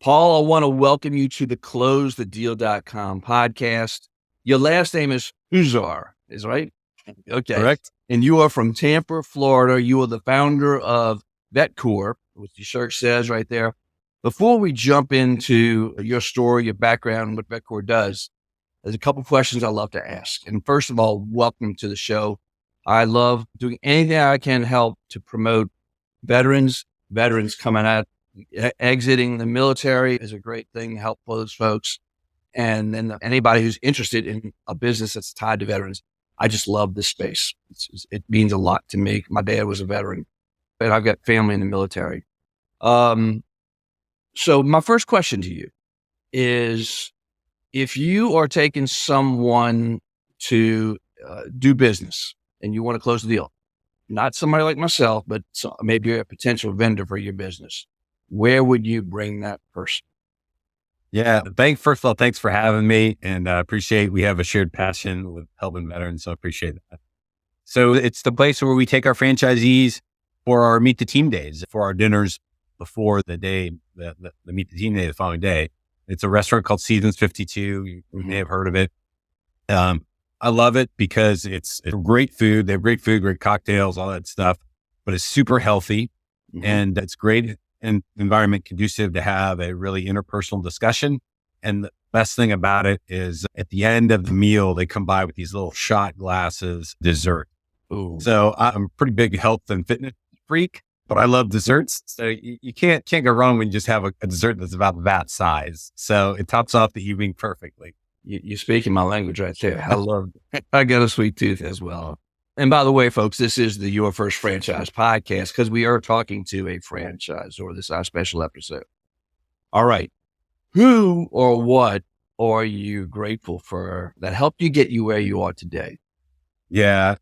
Paul, I want to welcome you to the CloseTheDeal.com podcast. Your last name is Huszar, is right? Okay. Correct. And you are from Tampa, Florida. You are the founder of VetCor, which your shirt says right there. Before we jump into your story, your background, what VetCor does, there's a couple questions I love to ask. And first of all, welcome to the show. I love doing anything I can help to promote veterans coming out, exiting the military is a great thing to help those folks. And then anybody who's interested in a business that's tied to veterans, I just love this space. It means a lot to me. My dad was a veteran, but I've got family in the military. So my first question to you is, if you are taking someone to do business and you want to close the deal, not somebody like myself, but maybe a potential vendor for your business, where would you bring that person? Yeah. First of all, thanks for having me. And I appreciate we have a shared passion with helping veterans. So I appreciate that. So it's the place where we take our franchisees for our Meet the Team days, for our dinners before the day, the Meet the Team day, the following day. It's a restaurant called Seasons 52. You may have heard of it. I love it because it's great food. They have great food, great cocktails, all that stuff, but it's super healthy and it's great and environment conducive to have a really interpersonal discussion. And the best thing about it is at the end of the meal, they come by with these little shot glasses, dessert. Ooh. So I'm a pretty big health and fitness freak, but I love desserts. So you can't go wrong when you just have a dessert that's about that size. So it tops off the evening perfectly. You're speaking my language right there. I love it. I got a sweet tooth as well. And by the way, folks, this is the Your First Franchise podcast because we are talking to a franchisor. This is our special episode. All right. Who or what are you grateful for that helped you get you where you are today? Yeah.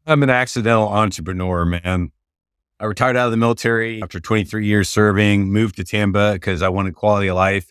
I'm an accidental entrepreneur, man. I retired out of the military after 23 years serving, moved to Tampa because I wanted quality of life.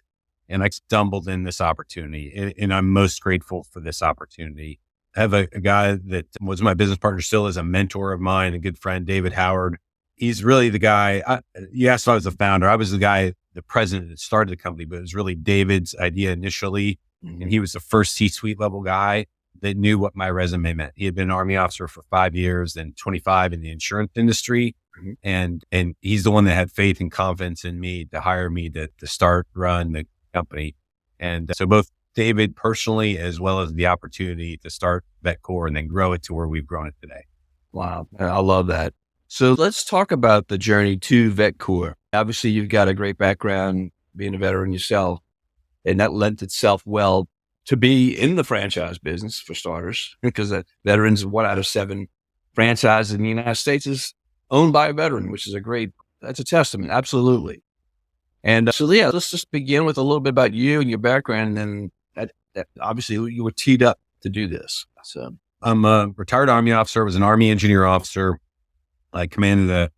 And I stumbled in this opportunity, and I'm most grateful for this opportunity. I have a guy that was my business partner, still is a mentor of mine, a good friend, David Howard. He's really the guy. You asked if I was the founder. I was the guy, the president that started the company, but it was really David's idea initially. And he was the first C-suite level guy that knew what my resume meant. He had been an Army officer for 5 years, then 25 in the insurance industry. And he's the one that had faith and confidence in me to hire me to start, run the company. And so both David personally, as well as the opportunity to start VetCor and then grow it to where we've grown it today. Wow. I love that. So let's talk about the journey to VetCor. Obviously, you've got a great background being a veteran yourself, and that lent itself well to be in the franchise business for starters, because veterans, 1 out of 7 franchises in the United States is owned by a veteran, which is that's a testament. Absolutely. And so, yeah, let's just begin with a little bit about you and your background. And then that obviously you were teed up to do this. So I'm a retired Army officer, was an Army engineer officer. I commanded a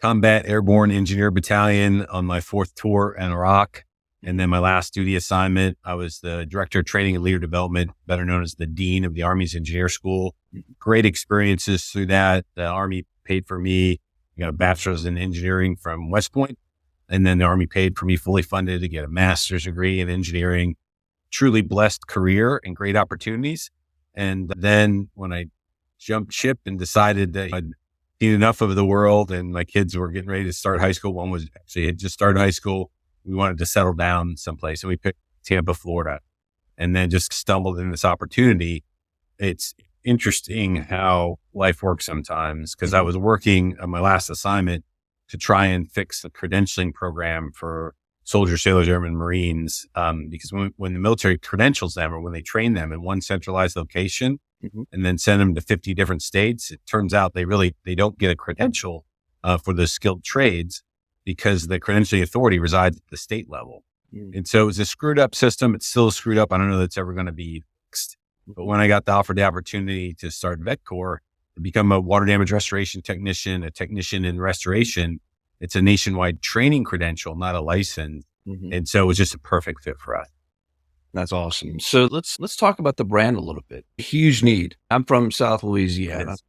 combat airborne engineer battalion on my 4th tour in Iraq. And then my last duty assignment, I was the director of training and leader development, better known as the dean of the Army's engineer school. Great experiences through that. The Army paid for me. I got a bachelor's in engineering from West Point. And then the Army paid for me fully funded to get a master's degree in engineering. Truly blessed career and great opportunities. And then when I jumped ship and decided that I'd seen enough of the world and my kids were getting ready to start high school, one was actually had just started high school. We wanted to settle down someplace. And we picked Tampa, Florida, and then just stumbled in this opportunity. It's interesting how life works sometimes, because I was working on my last assignment to try and fix the credentialing program for soldiers, sailors, airmen, Marines. Because when the military credentials them or when they train them in one centralized location and then send them to 50 different states, it turns out they don't get a credential for the skilled trades because the credentialing authority resides at the state level. And so it was a screwed up system. It's still screwed up. I don't know that it's ever going to be fixed. But when I got offered the opportunity to start VetCor, to become a water damage restoration technician, a technician in restoration, it's a nationwide training credential, not a license. And so it was just a perfect fit for us. That's awesome. So let's talk about the brand a little bit. Huge need. I'm from South Louisiana. Yes.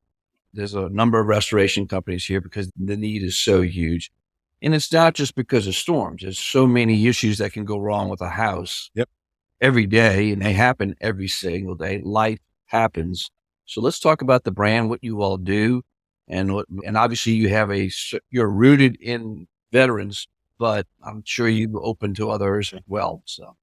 There's a number of restoration companies here because the need is so huge. And it's not just because of storms. There's so many issues that can go wrong with a house Yep. every day, and they happen every single day. Life happens. So let's talk about the brand, what you all do, and obviously you have you're rooted in veterans, but I'm sure you're open to others as well. So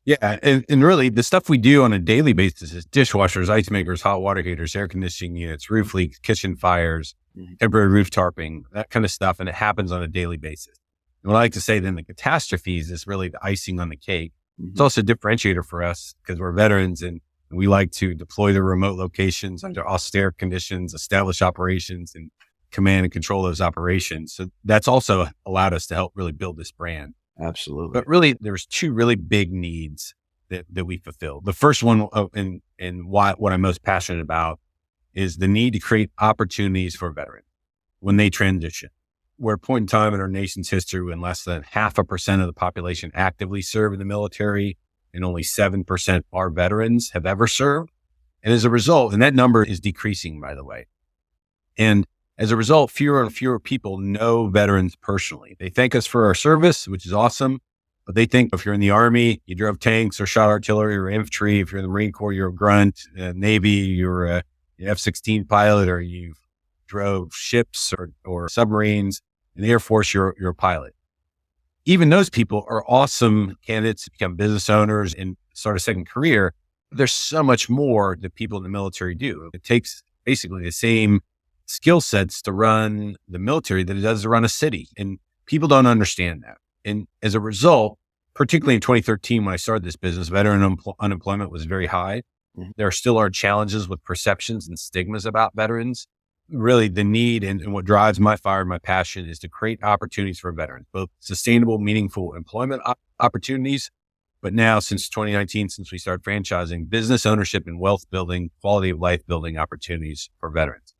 Yeah. And really the stuff we do on a daily basis is dishwashers, ice makers, hot water heaters, air conditioning units, roof leaks, kitchen fires, temporary roof tarping, that kind of stuff. And it happens on a daily basis. And what I like to say then the catastrophes is really the icing on the cake. It's also a differentiator for us because we're veterans and we like to deploy to remote locations under austere conditions, establish operations and command and control those operations. So that's also allowed us to help really build this brand. Absolutely. But really, there's two really big needs that we fulfill. The first one, and what I'm most passionate about, is the need to create opportunities for veterans when they transition. We're at a point in time in our nation's history when less than 0.5% of the population actively serve in the military, and only 7% of our veterans have ever served. And as a result, and that number is decreasing, by the way. And as a result, fewer and fewer people know veterans personally. They thank us for our service, which is awesome, but they think if you're in the Army, you drove tanks or shot artillery or infantry. If you're in the Marine Corps, you're a grunt. Navy, you're a F-16 pilot, or you drove ships or submarines. In the Air Force, you're a pilot. Even those people are awesome candidates to become business owners and start a second career. There's so much more that people in the military do. It takes basically the same skill sets to run the military that it does to run a city. And people don't understand that. And as a result, particularly in 2013, when I started this business, veteran unemployment was very high. There still are challenges with perceptions and stigmas about veterans. Really the need and what drives my fire and my passion is to create opportunities for veterans, both sustainable, meaningful employment opportunities. But now since 2019, since we started franchising, business ownership and wealth building, quality of life building opportunities for veterans.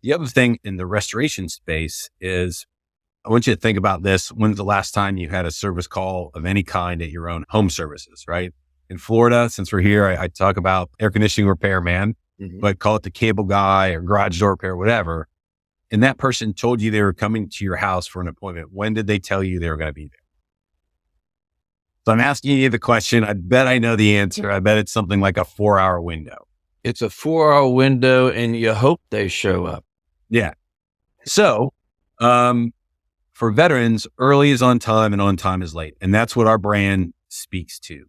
The other thing in the restoration space is I want you to think about this. When's the last time you had a service call of any kind at your own home services, right? In Florida, since we're here, I talk about air conditioning repairman, but call it the cable guy or garage door repair, whatever. And that person told you they were coming to your house for an appointment. When did they tell you they were going to be there? So I'm asking you the question. I bet I know the answer. I bet it's something like a 4-hour window. It's a 4-hour window and you hope they show up. Yeah. So, for veterans, early is on time and on time is late. And that's what our brand speaks to.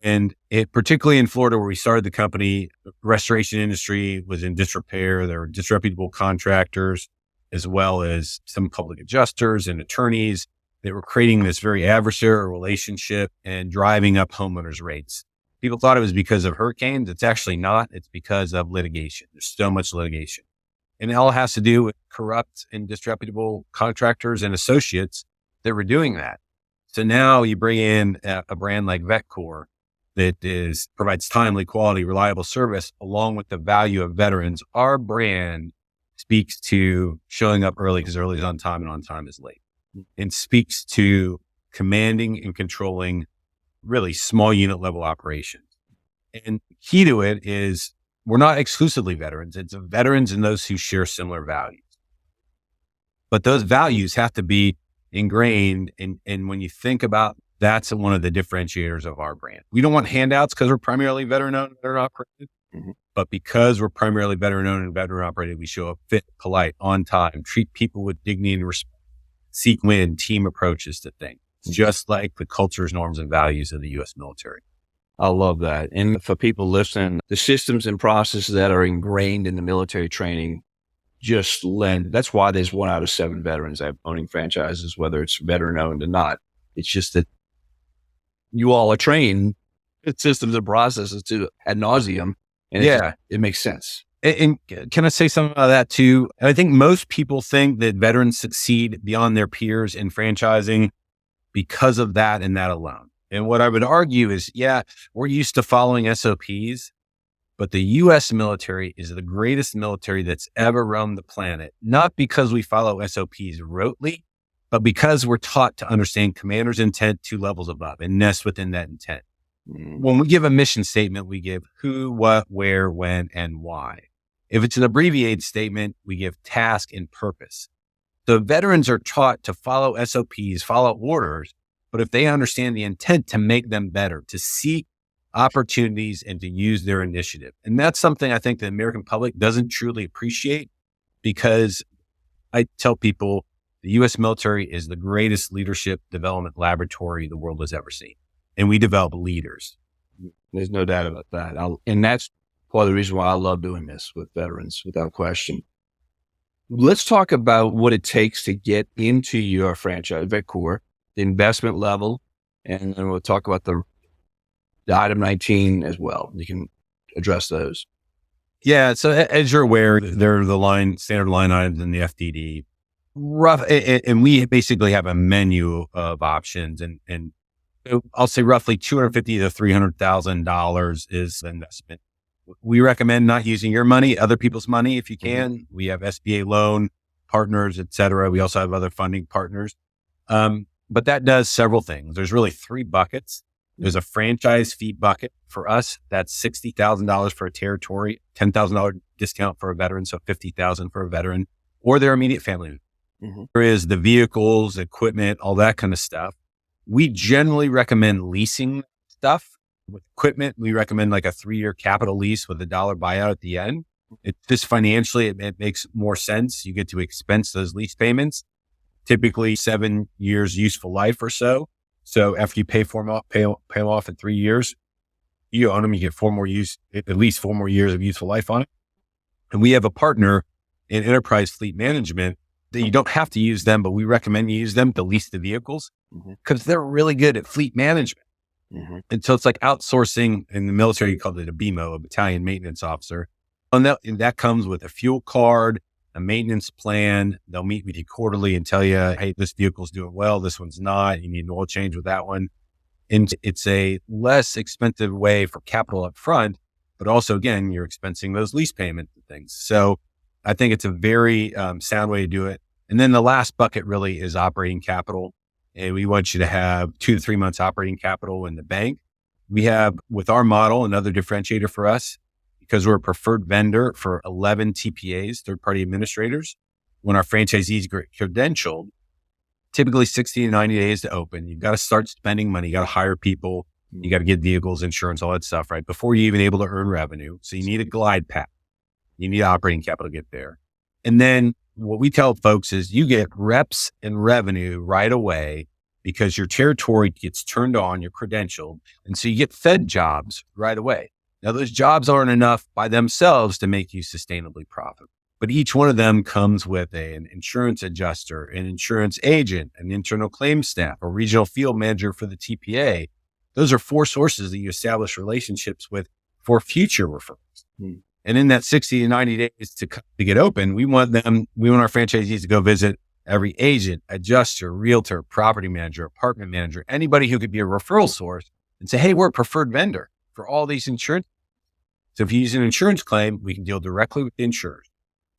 And it, particularly in Florida, where we started the company, the restoration industry was in disrepair. There were disreputable contractors, as well as some public adjusters and attorneys that were creating this very adversarial relationship and driving up homeowners' rates. People thought it was because of hurricanes. It's actually not. It's because of litigation. There's so much litigation. And it all has to do with corrupt and disreputable contractors and associates that were doing that. So now you bring in a brand like VetCor that provides timely, quality, reliable service along with the value of veterans. Our brand speaks to showing up early because early is on time and on time is late, and speaks to commanding and controlling really small unit level operations. And key to it is we're not exclusively veterans. It's veterans and those who share similar values. But those values have to be ingrained. And when you think about that's one of the differentiators of our brand. We don't want handouts because we're primarily veteran owned and veteran operated. But because we're primarily veteran owned and veteran operated, we show up fit, polite, on time, treat people with dignity and respect, seek win, team approaches to things, just like the cultures, norms, and values of the U.S. military. I love that. And for people listening, the systems and processes that are ingrained in the military training just lend. That's why there's 1 out of 7 veterans that have owning franchises, whether it's veteran owned or not. It's just that you all are trained in systems and processes to ad nauseum. And it makes sense. And can I say something about that too? I think most people think that veterans succeed beyond their peers in franchising because of that and that alone. And what I would argue is, we're used to following SOPs, but the U.S. military is the greatest military that's ever roamed the planet, not because we follow SOPs rotely, but because we're taught to understand commander's intent 2 levels above and nest within that intent. When we give a mission statement, we give who, what, where, when, and why. If it's an abbreviated statement, we give task and purpose. So veterans are taught to follow SOPs, follow orders, but if they understand the intent to make them better, to seek opportunities and to use their initiative. And that's something I think the American public doesn't truly appreciate, because I tell people the U.S. military is the greatest leadership development laboratory the world has ever seen. And we develop leaders. There's no doubt about that. And that's part of the reason why I love doing this with veterans, without question. Let's talk about what it takes to get into your franchise, VetCore, the investment level, and then we'll talk about the item 19 as well. You can address those. Yeah. So as you're aware, they're the standard line items in the FDD. And we basically have a menu of options, and I'll say roughly $250,000 to $300,000 is the investment. We recommend not using your money, other people's money if you can. We have SBA loan partners, et cetera. We also have other funding partners. But that does several things. There's really 3 buckets. There's a franchise fee bucket for us. That's $60,000 for a territory, $10,000 discount for a veteran. So $50,000 for a veteran or their immediate family. There is the vehicles, equipment, all that kind of stuff. We generally recommend leasing stuff. With equipment, we recommend like a 3-year capital lease with $1 buyout at the end. It just financially, it makes more sense. You get to expense those lease payments, typically 7 years useful life or so. So after you pay them off in 3 years, you own them, you get at least 4 more years of useful life on it. And we have a partner in Enterprise Fleet Management that you don't have to use them, but we recommend you use them to lease the vehicles because they're really good at fleet management. And so it's like outsourcing. In the military, you call it a BMO, a battalion maintenance officer. And that comes with a fuel card, a maintenance plan. They'll meet with you quarterly and tell you, hey, this vehicle's doing well. This one's not. You need an oil change with that one. And it's a less expensive way for capital up front, but also, again, you're expensing those lease payments and things. So I think it's a very sound way to do it. And then the last bucket really is operating capital. And we want you to have 2 to 3 months operating capital in the bank. We have, with our model, another differentiator for us, because we're a preferred vendor for 11 TPAs, third-party administrators. When our franchisees get credentialed, typically 60 to 90 days to open. You've got to start spending money. You got to hire people. You got to get vehicles, insurance, all that stuff, right? Before you're even able to earn revenue. So you need a glide path. You need operating capital to get there. And then what we tell folks is you get reps and revenue right away because your territory gets turned on, you're credentialed. And so you get fed jobs right away. Now, those jobs aren't enough by themselves to make you sustainably profitable, but each one of them comes with an insurance adjuster, an insurance agent, an internal claims staff, a regional field manager for the TPA. Those are 4 sources that you establish relationships with for future referrals. And in that 60 to 90 days to get open, we want our franchisees to go visit every agent, adjuster, realtor, property manager, apartment manager, anybody who could be a referral source, and say, hey, we're a preferred vendor for all these insurance. So if you use an insurance claim, we can deal directly with the insurers.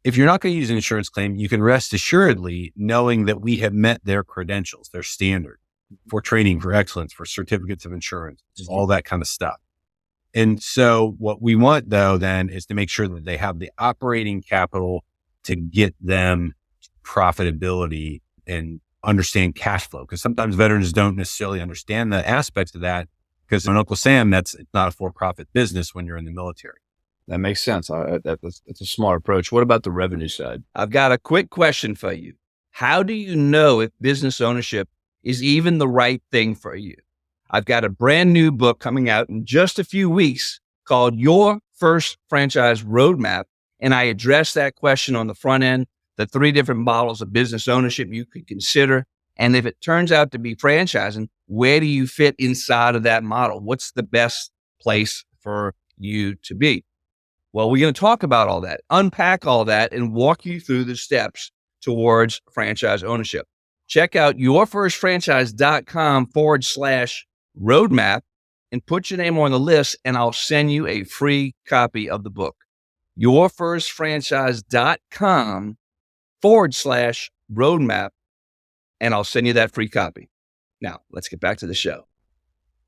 If you're not going to use an insurance claim, you can rest assuredly knowing that we have met their credentials, their standard for training, for excellence, for certificates of insurance, all that kind of stuff. And so what we want, though, then is to make sure that they have the operating capital to get them profitability and understand cash flow. Because sometimes veterans don't necessarily understand the aspects of that, because on Uncle Sam, it's not a for-profit business when you're in the military. That makes sense. That's a smart approach. What about the revenue side? I've got a quick question for you. How do you know if business ownership is even the right thing for you? I've got a brand new book coming out in just a few weeks called Your First Franchise Roadmap. And I address that question on the front end, the 3 different models of business ownership you could consider. And if it turns out to be franchising, where do you fit inside of that model? What's the best place for you to be? Well, we're going to talk about all that, unpack all that, and walk you through the steps towards franchise ownership. Check out yourfirstfranchise.com/roadmap and put your name on the list, and I'll send you a free copy of the book. yourfirstfranchise.com/roadmap, and I'll send you that free copy. Now, let's get back to the show.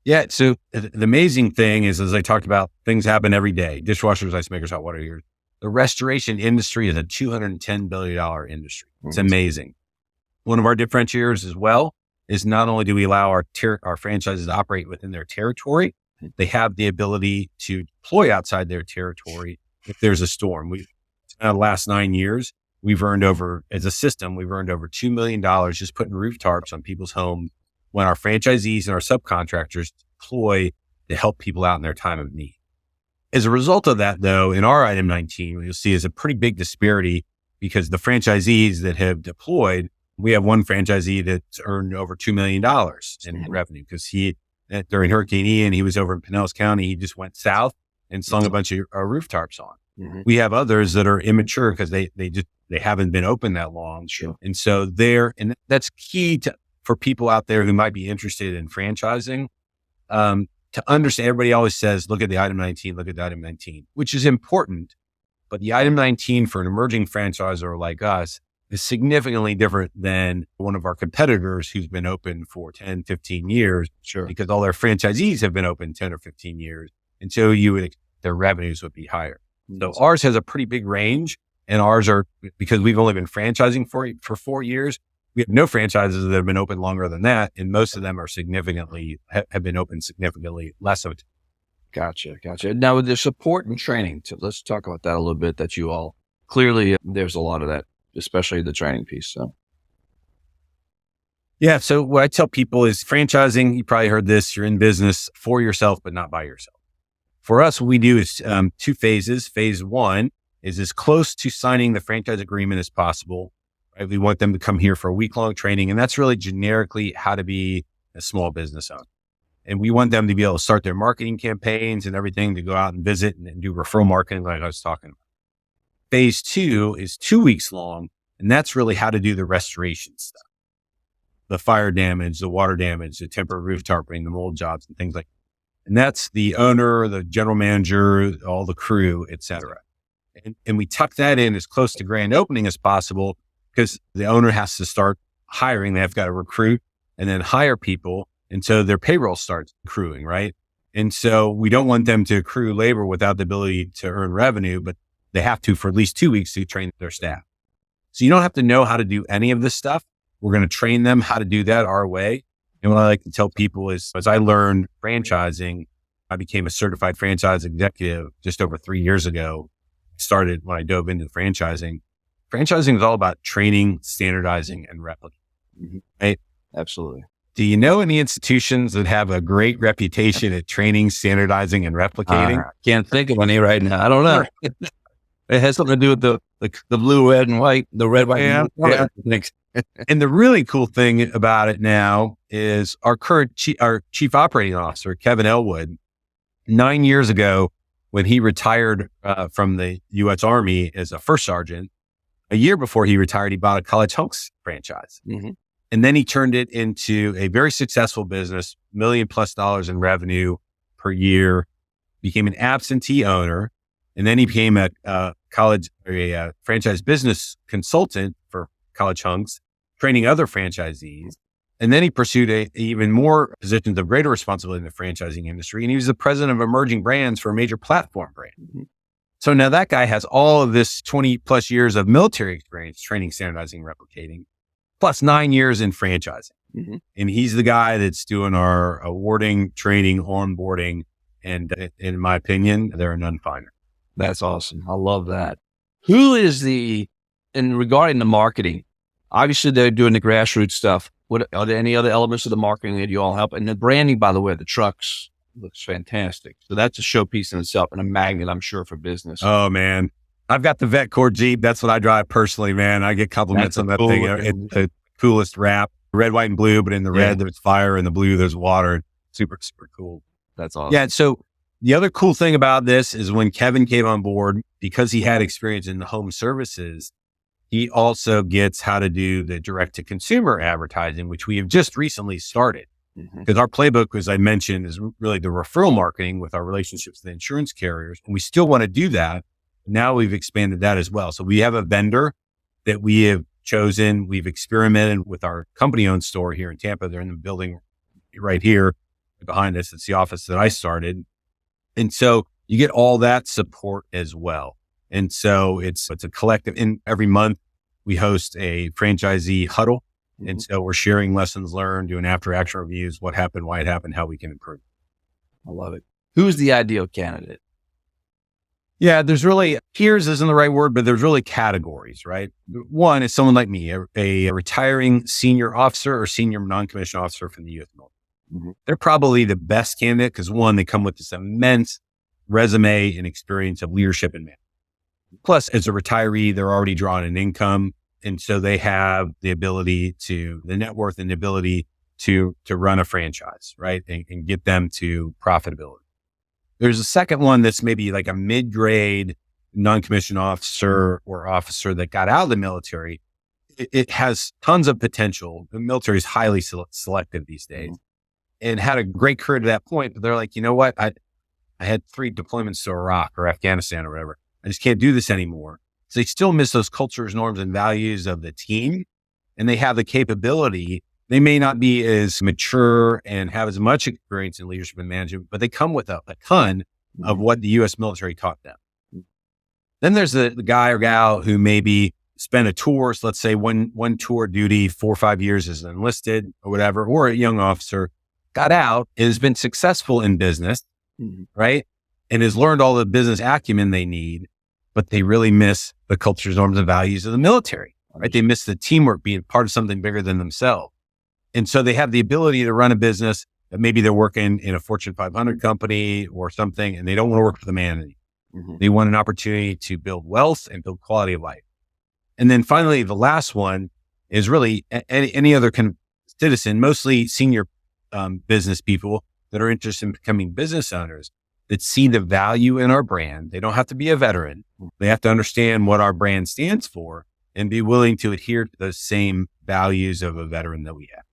Yeah. So the amazing thing is, as I talked about, things happen every day. Dishwashers, ice makers, hot water heaters. The restoration industry is a $210 billion industry. It's amazing. One of our differentiators as well is not only do we allow our franchises to operate within their territory, they have the ability to deploy outside their territory if there's a storm. The last 9 years, as a system, we've earned over $2 million just putting roof tarps on people's homes when our franchisees and our subcontractors deploy to help people out in their time of need. As a result of that, though, in our item 19, what you'll see is a pretty big disparity because the franchisees that have deployed, we have one franchisee that's earned over $2 million in revenue because during Hurricane Ian, he was over in Pinellas County. He just went south and slung a bunch of roof tarps on. Mm-hmm. We have others that are immature because they haven't been open that long. Sure. And so and that's key for people out there who might be interested in franchising, to understand. Everybody always says, look at the item 19, which is important. But the item 19 for an emerging franchisor like us is significantly different than one of our competitors who's been open for 10, 15 years. Sure. Because all their franchisees have been open 10 or 15 years. And so their revenues would be higher. So ours has a pretty big range, and ours are, because we've only been franchising for 4 years, we have no franchises that have been open longer than that. And most of them are have been open significantly less of it. Gotcha. Now with the support and training, let's talk about that a little bit, that you all clearly, there's a lot of that, especially the training piece. So. Yeah. So what I tell people is franchising, you probably heard this, you're in business for yourself, but not by yourself. For us, what we do is 2 phases. Phase 1 is as close to signing the franchise agreement as possible. Right? We want them to come here for a week-long training, and that's really generically how to be a small business owner. And we want them to be able to start their marketing campaigns and everything, to go out and visit and do referral marketing like I was talking about. Phase 2 is 2 weeks long, and that's really how to do the restoration stuff. The fire damage, the water damage, the temporary roof tarping, the mold jobs, and things like that. And that's the owner, the general manager, all the crew, et cetera. And we tuck that in as close to grand opening as possible because the owner has to start hiring. They've got to recruit and then hire people. And so their payroll starts accruing, right? And so we don't want them to accrue labor without the ability to earn revenue, but they have to for at least 2 weeks to train their staff. So you don't have to know how to do any of this stuff. We're going to train them how to do that our way. And what I like to tell people is, as I learned franchising, I became a certified franchise executive just over 3 years ago. Started when I dove into franchising. Franchising is all about training, standardizing, and replicating. Mm-hmm. Right? Absolutely. Do you know any institutions that have a great reputation at training, standardizing, and replicating? Can't think of any right now. I don't know. It has something to do with the blue, red, and white. The red, white, and blue. Yeah. And the really cool thing about it now is our chief operating officer, Kevin Elwood, 9 years ago, when he retired from the U.S. Army as a first sergeant, a year before he retired, he bought a College Hunks franchise. Mm-hmm. And then he turned it into a very successful business, $1 million+ in revenue per year, became an absentee owner. And then he became a franchise business consultant for College Hunks, training other franchisees. And then he pursued even more positions of greater responsibility in the franchising industry. And he was the president of emerging brands for a major platform brand. Mm-hmm. So now that guy has all of this 20+ years of military experience, training, standardizing, replicating, plus 9 years in franchising. Mm-hmm. And he's the guy that's doing our awarding, training, onboarding. And in my opinion, they're a none finer. That's awesome. I love that. Who is and regarding the marketing, obviously they're doing the grassroots stuff. What are there any other elements of the marketing that you all help? And the branding, by the way, the trucks looks fantastic. So that's a showpiece in itself and a magnet, I'm sure, for business. Oh man. I've got the VetCor Jeep. That's what I drive personally, man. I get compliments on that thing. It's the coolest wrap, red, white, and blue, but in the red, there's fire, in the blue, there's water. Super, super cool. That's awesome. Yeah. So the other cool thing about this is when Kevin came on board, because he had experience in the home services, he also gets how to do the direct to consumer advertising, which we have just recently started. Because our playbook, as I mentioned, is really the referral marketing with our relationships with the insurance carriers. And we still want to do that. Now we've expanded that as well. So we have a vendor that we have chosen. We've experimented with our company owned store here in Tampa. They're in the building right here behind us. It's the office that I started. And so you get all that support as well. And so it's a collective. And every month we host a franchisee huddle And so we're sharing lessons learned, doing after action reviews, what happened, why it happened, how we can improve. I love it. Who's the ideal candidate? Yeah, there's really, peers isn't the right word, but there's really categories, right? One is someone like me, a retiring senior officer or senior non-commissioned officer from the U.S. military. They're probably the best candidate because one, they come with this immense resume and experience of leadership and management. Plus, as a retiree, they're already drawing an income. And so they have the net worth and the ability to run a franchise, right? And get them to profitability. There's a second one that's maybe like a mid-grade non-commissioned officer or officer that got out of the military. It has tons of potential. The military is highly selective these days and had a great career to that point. But they're like, you know what? I had 3 deployments to Iraq or Afghanistan or whatever. I just can't do this anymore. So they still miss those cultures, norms, and values of the team. And they have the capability. They may not be as mature and have as much experience in leadership and management, but they come with a ton of what the U.S. military taught them. Then there's the guy or gal who maybe spent a tour, so let's say one tour duty, 4 or 5 years as enlisted or whatever, or a young officer, got out and has been successful in business, right? And has learned all the business acumen they need, but they really miss the cultures, norms, and values of the military, right? They miss the teamwork, being part of something bigger than themselves. And so they have the ability to run a business that maybe they're working in a Fortune 500 company or something, and they don't want to work for the man anymore. They want an opportunity to build wealth and build quality of life. And then finally, the last one is really any other citizen, mostly senior business people that are interested in becoming business owners that see the value in our brand. They don't have to be a veteran. They have to understand what our brand stands for and be willing to adhere to those same values of a veteran that we have.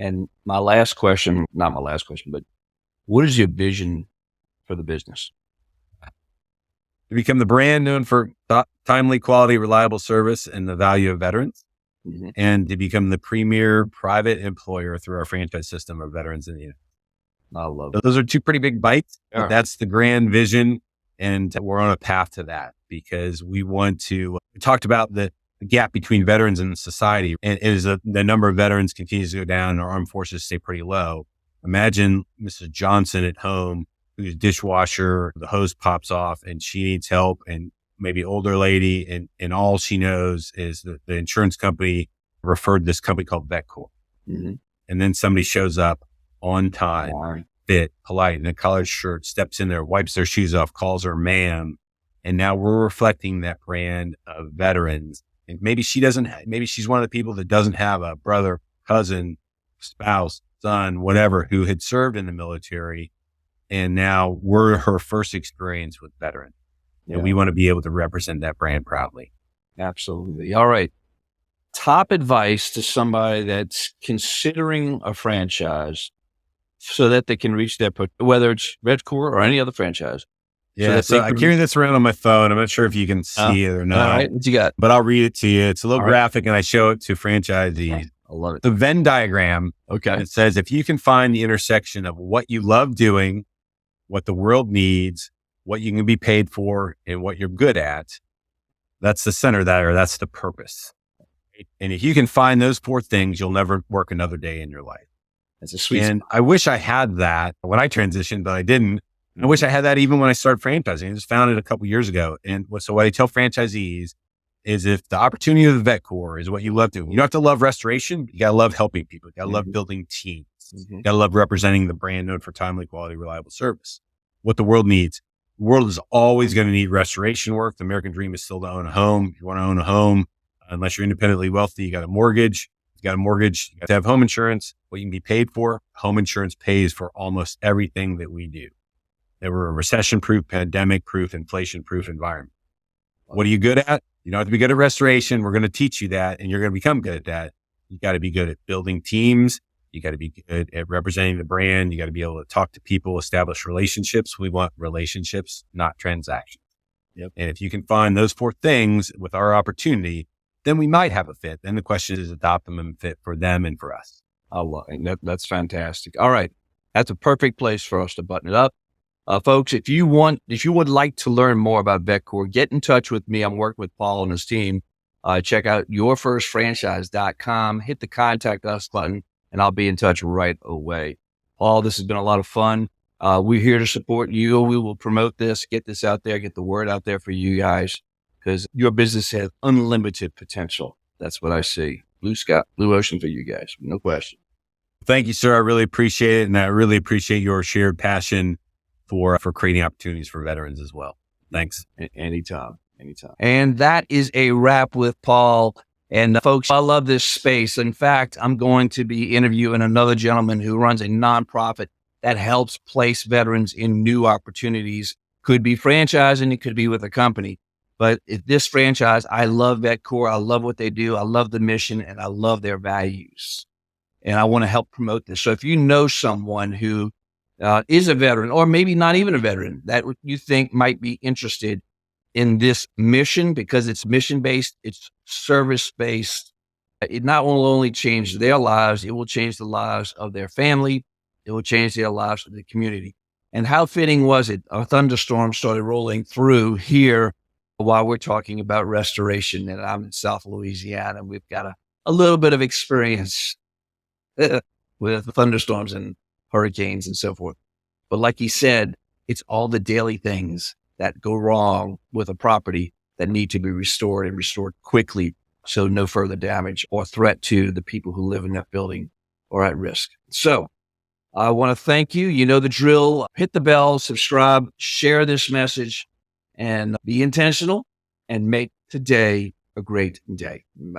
And my last question, not my last question, but what is your vision for the business? To become the brand known for timely, quality, reliable service and the value of veterans, and to become the premier private employer through our franchise system of veterans in the United States. I love it. Those are 2 pretty big bites, but that's the grand vision. And we're on a path to that because we talked about the gap between veterans and society. And as the number of veterans continues to go down and our armed forces stay pretty low. Imagine Mrs. Johnson at home, whose dishwasher, the hose pops off and she needs help, and maybe older lady. And all she knows is that the insurance company referred this company called VetCor. And then somebody shows up on time, fit, polite, in a collared shirt, steps in there, wipes their shoes off, calls her ma'am. And now we're reflecting that brand of veterans. And maybe she's one of the people that doesn't have a brother, cousin, spouse, son, whatever, who had served in the military. And now we're her first experience with veterans. And we want to be able to represent that brand proudly. Absolutely. All right. Top advice to somebody that's considering a franchise so that they can reach their, whether it's VetCor or any other franchise. Yeah, so I carry this around on my phone. I'm not sure if you can see it or not. All right, what you got? But I'll read it to you. It's a little graphic, and I show it to franchisees. I love it. The Venn diagram. Okay. It says, if you can find the intersection of what you love doing, what the world needs, what you can be paid for, and what you're good at, that's the center there. That's the purpose. And if you can find those 4 things, you'll never work another day in your life. That's a sweet And I wish I had that when I transitioned, but I didn't. I wish I had that even when I started franchising. I just found it a couple years ago. And so what I tell franchisees is if the opportunity of the VetCor is what you love doing, you don't have to love restoration. You got to love helping people. You got to love building teams. You got to love representing the brand known for timely, quality, reliable service. What the world needs. The world is always going to need restoration work. The American dream is still to own a home. If you want to own a home, unless you're independently wealthy, you got a mortgage. You got a mortgage. You got to have home insurance. What you can be paid for. Home insurance pays for almost everything that we do. They were a recession-proof, pandemic-proof, inflation-proof environment. What are you good at? You don't have to be good at restoration. We're going to teach you that, and you're going to become good at that. You got to be good at building teams. You got to be good at representing the brand. You got to be able to talk to people, establish relationships. We want relationships, not transactions. And if you can find those 4 things with our opportunity, then we might have a fit. Then the question is adopt them and fit for them and for us. I love it. That's fantastic. All right. That's a perfect place for us to button it up. Folks, if you would like to learn more about VetCor, get in touch with me. I'm working with Paul and his team check out yourfirstfranchise.com, hit the contact us button, and I'll be in touch right away. Paul, this has been a lot of fun. We're here to support you. We will promote this, get this out there, get the word out there for you guys, because your business has unlimited potential. That's what I see. Blue sky, blue ocean for you guys. No question. Thank you, sir. I really appreciate it. And I really appreciate your shared passion for creating opportunities for veterans as well. Thanks. Anytime. And that is a wrap with Paul. And folks, I love this space. In fact, I'm going to be interviewing another gentleman who runs a nonprofit that helps place veterans in new opportunities. Could be franchising, it could be with a company. But this franchise, I love VetCore. I love what they do. I love the mission, and I love their values. And I want to help promote this. So if you know someone who is a veteran, or maybe not even a veteran, that you think might be interested in this mission, because it's mission-based, it's service-based, it not will only change their lives, it will change the lives of their family. It will change their lives of the community. And how fitting was it? A thunderstorm started rolling through here while we're talking about restoration. And I'm in South Louisiana. We've got a little bit of experience with thunderstorms and hurricanes and so forth. But like he said, it's all the daily things that go wrong with a property that need to be restored, and restored quickly, so no further damage or threat to the people who live in that building or at risk. So I want to thank you. You know the drill. Hit the bell, subscribe, share this message, and be intentional, and make today a great day. Bye.